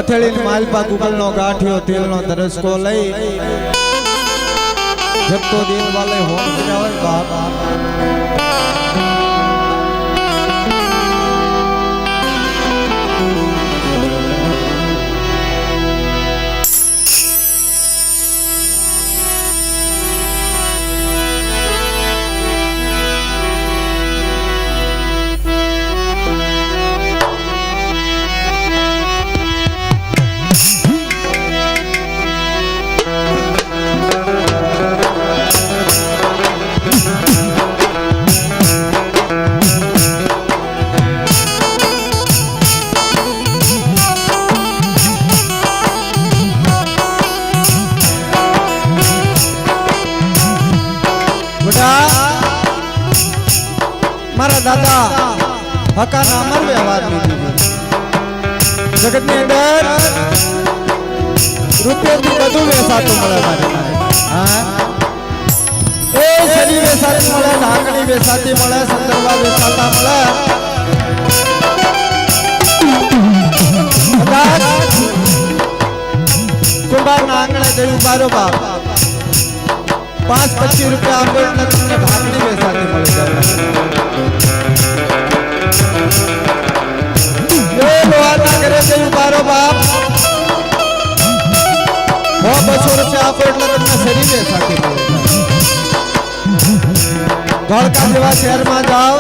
हथेली Malpa Google no गाठियो तेल no तरस को लई जब तो दिन वाले हो जावे बाप मारा दादा हका नामर व्यवहार नीति जगत ने अंदर रुपये की बधु वेसातु मळे मारे हां ए शरीर वेसाती मळे ढाकणी वेसाती मळे संदर्भा वेसाता मळे कुंभार ना आंगणे जई उभारो बाप 5-25 रुपया आपे એટલે તમને ઢાકણી વેસાતી મળી જાય करे से उबारो बाप 200 रुपया आपो એટલે તમને શરીર વેસાતી મળે ધોળકા જેવા શહેરમાં જાઓ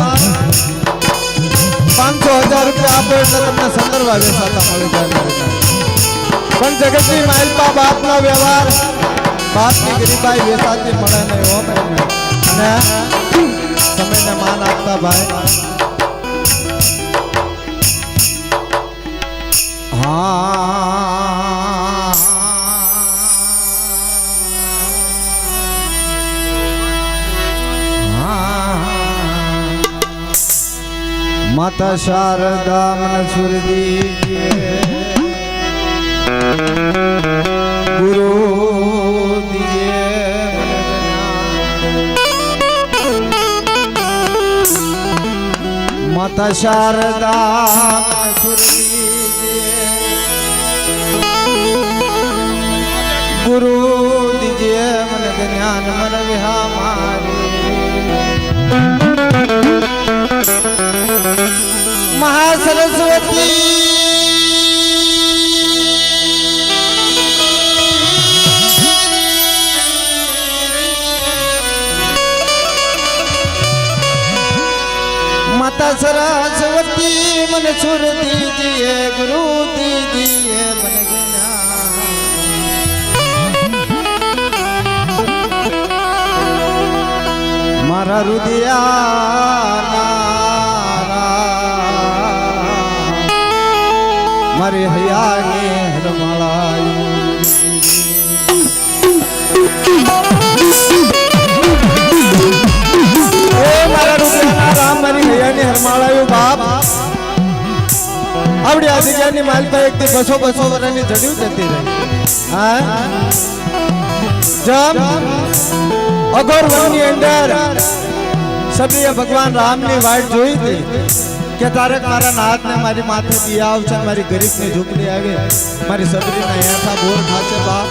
500,000 રૂપિયા આપો એટલે તમને સંદર્ભ વેસાતા મળી જાય પણ જગતની માલપા બાપનો વ્યવહાર બાપની ગરીબાઈ વેસાતી મળે નહીં હો અને સમયને માન આપતા ભાઈ माता शारदा मन सुर दीजिए गुरु दिए माता शारदा मन सुर गुरु दीजिए मन ज्ञान मन विहामारे महासरस्वती माता सरस्वती मन सुर दीजिए गुरु दीजिए मन मारा रुदिया मारे हया ने हरमालायो ए मारा रुदिया राम मारी हया ने हरमालायो बाप आवडी आदिज्ञानी मालपा एक 200 वरानी जड्यू जती रही हां जब अघोर वननी अंदर सबरीए भगवान राम ने वाट जोई थी के तारक मारा नाथ ने मारी माथे दिया आवछे मारी गरीब ने झूपड़ी आवे मारी सबरी ना ऐसा बोर खाचे बाप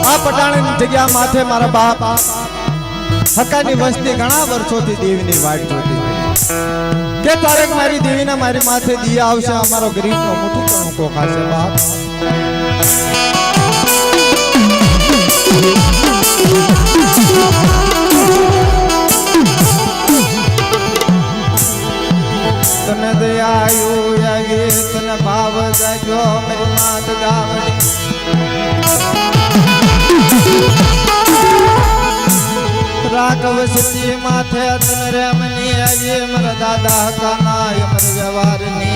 आ पटाणी जग्या माथे मारा बाप हकानी वस्ती घणा वर्षोथी देवीनी वाट जोती के तारक मारी देवी ना मारी माथे दिया आवशे अमारो गरीब नो मुठ्ठी कणो को खासे बाप तने दयायु यागे तने भाव जागो मेरी मात गावड़ी राघव सती माथे तन रमनी आये मर दादा का नाय मर व्यवहारनी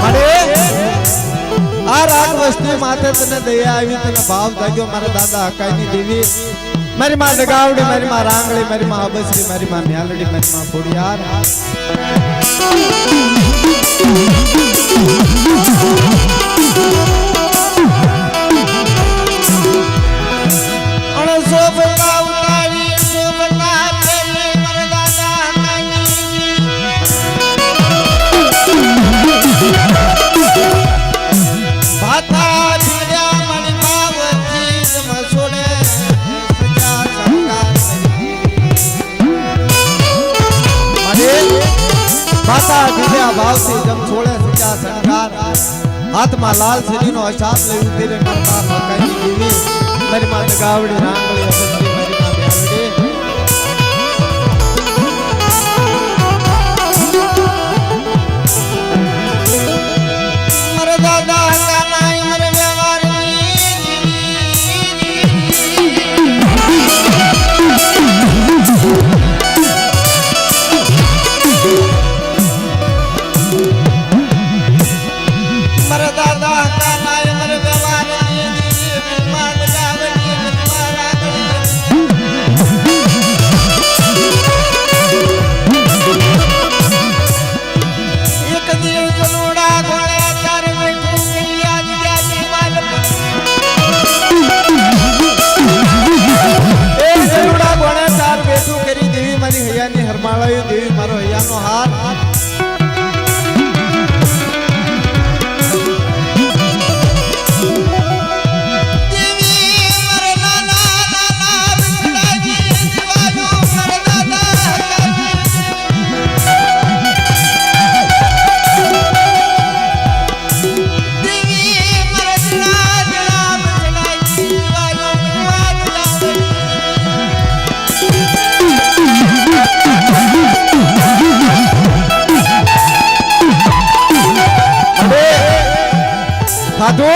अरे आ राग वस्ती माथे तने दया आई तने भाव जाग्यो मारा दादा हकानी देवी मेरी मां डगावड़ी मेरी मां रांगड़ी मेरी मां बसरी मेरी मां म्यालड़ी मेरी मां फोड़ियार હાથમાં લાલ સરીનો અશાપ લઈ ઉભી રે મારા બાપ હકાની દેવી મારી માં ગાવડી રાંગળી અસંતી મારી માં બેવડી મારા દાદા હકાના મારા વ્યવહારની મારા દાદા હકાના મારા વ્યવહારની માં ગાવડી મારા એક દિલ જલોડા ઘોડા ચાર બેઠું કૈયા જાજી માલ એ જલોડા ઘોડા ચાર બેઠું કરી દેવી મારી હૈયાની હરમાળાયો દેવી મારો હૈયાનો હાર खाधो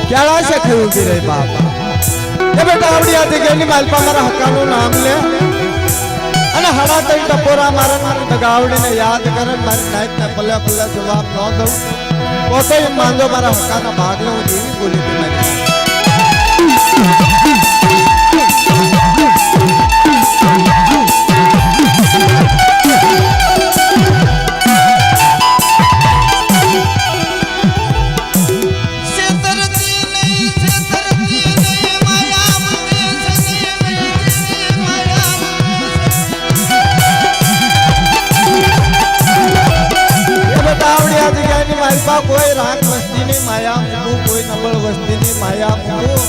क्या से खाऊ की रे बाप ये बेटा आवड़ी आती गेनी मालपा मारा हक्काનું નામ લે અને હડા તઈ ટપોરા મારા મારી દગાવડીને યાદ કરે મારી નાઈટ ને પલ્લે પલ્લે જવાબ ન દઉં તો એમ માંગો મારા હક્કાના ભાગને હું દેવી બોલી હતી મારી मालपा कोई राग वस्ती नहीं माया मुकू कोई नंबर वस्ती नहीं माया मुकू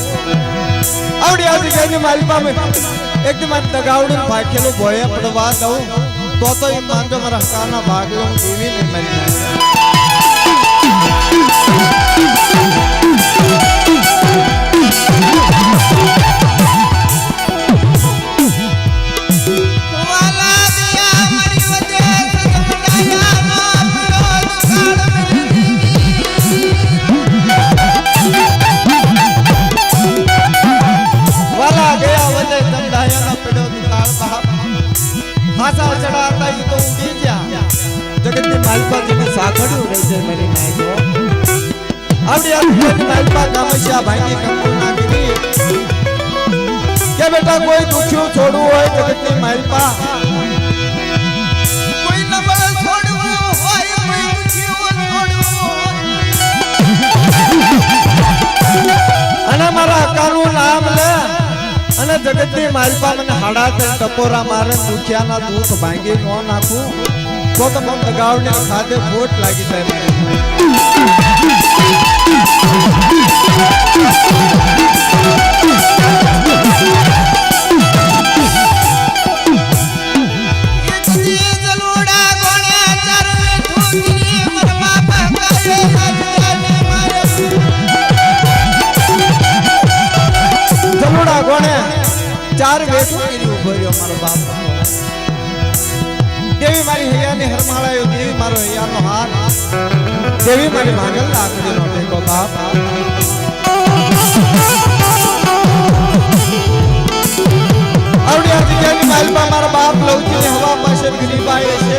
आवड़ी आवड़ी कहनी मालपा में एकदम दगावड़ी भाखेलो भोया पड़वा दऊं तो ये मान जो मारा हकाना भाग लो देवी नहीं मरी भाषा चढ़ाता ही तो उगी जा जगत की मालपा जी में साखड़ी हो गई है मेरी नाई को अब यार मेरी मालपा कामशिया भाई की कंकुल ना गिरी क्या बेटा कोई दुखियों छोड़ू है जगत की मालपा कोई नंबर छोड़ू है कोई दुखियों छोड़ू अना मारा कानून नाम ले અને જગતની માલપા મને હાડા તે ટપોરા મારે દુખિયાના દુખ ભાંગી નો નાખું તો મને દગાવને ખાધે ખોટ લાગી જાય મને चार वेठो केरी उभो रह्यो मारो बाप देवी मारी हૈયાની હરમાળાયો દેવી મારો હૈયાનો હાર દેવી મારી માંગલ લાકડીનો ટેકો બાપ આવડી આ જગ્યાની માલપા મારો બાપ લવજીને હવા પાસે ગરીબાય છે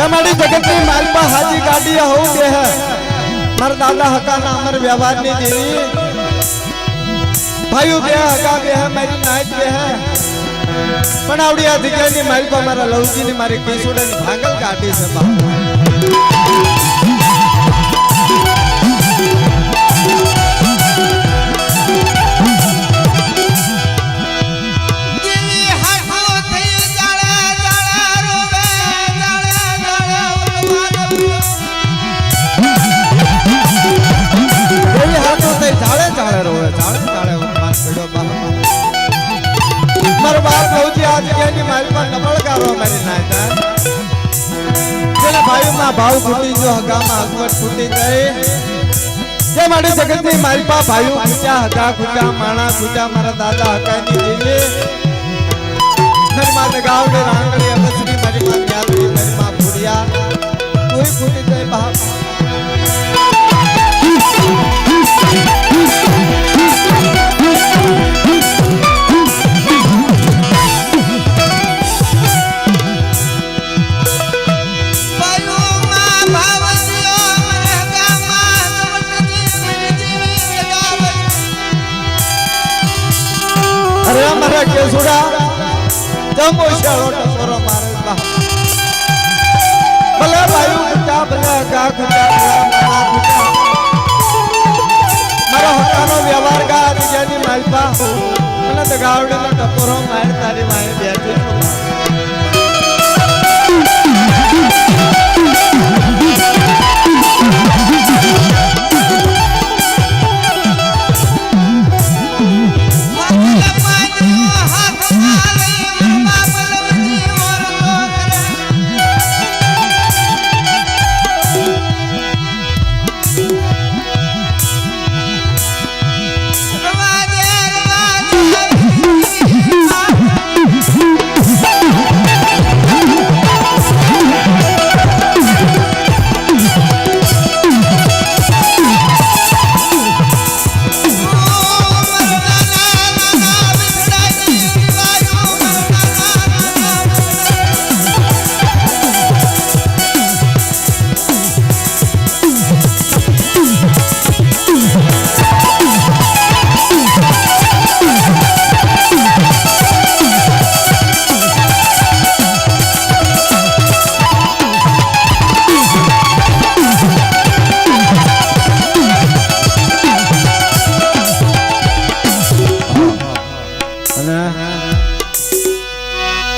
हमारी जगत में मालपा हाजी गाड़िया हो गए है मर दादा हकाना अमर व्यवहार नहीं देवी भाइयों बे हका बे है मेरी नाइट बे है पण आवड़िया दिखाई मालपा मारा लवजी ने मारे केसोड़ा ने भांगल गाड़ी से बाप નાયતમાં નબળગારો મારી નાયતા જેના ભાઈમાં ભાવ ફૂટી જો હગામાં હકવટ ફૂટી ગઈ જે મારી જગતની મારી પા ભાઈઓ ખૂટ્યા હતા ખૂટ્યા માણા ખૂટ્યા મારા દાદા હકાની દેવી મારી માં ગાવડે રાંગળી અગસરી મારી માં યાદડી મારી માં ફૂડિયા કોઈ ફૂટી ગઈ બાપ અરે મારા કેસુડા જમો શાળો ટપરો મારે બા ભલે ભાઈ કુટા ભલે ગા કુટા મારા કુટા મારો હકાનો વ્યવહાર ગા બીજાની માલપા મને તો ગાવડીનો ટપરો માર તારી માએ બેઠી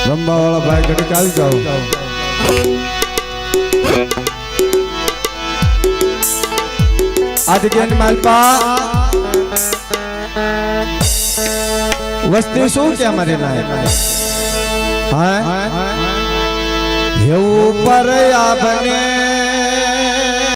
રંબાવાળા ભાઈ ઘડીક આવી જાઓ આજ જ્ઞાન માલપા વસ્તી શું કે અમારી ના હા એવું પર આ બને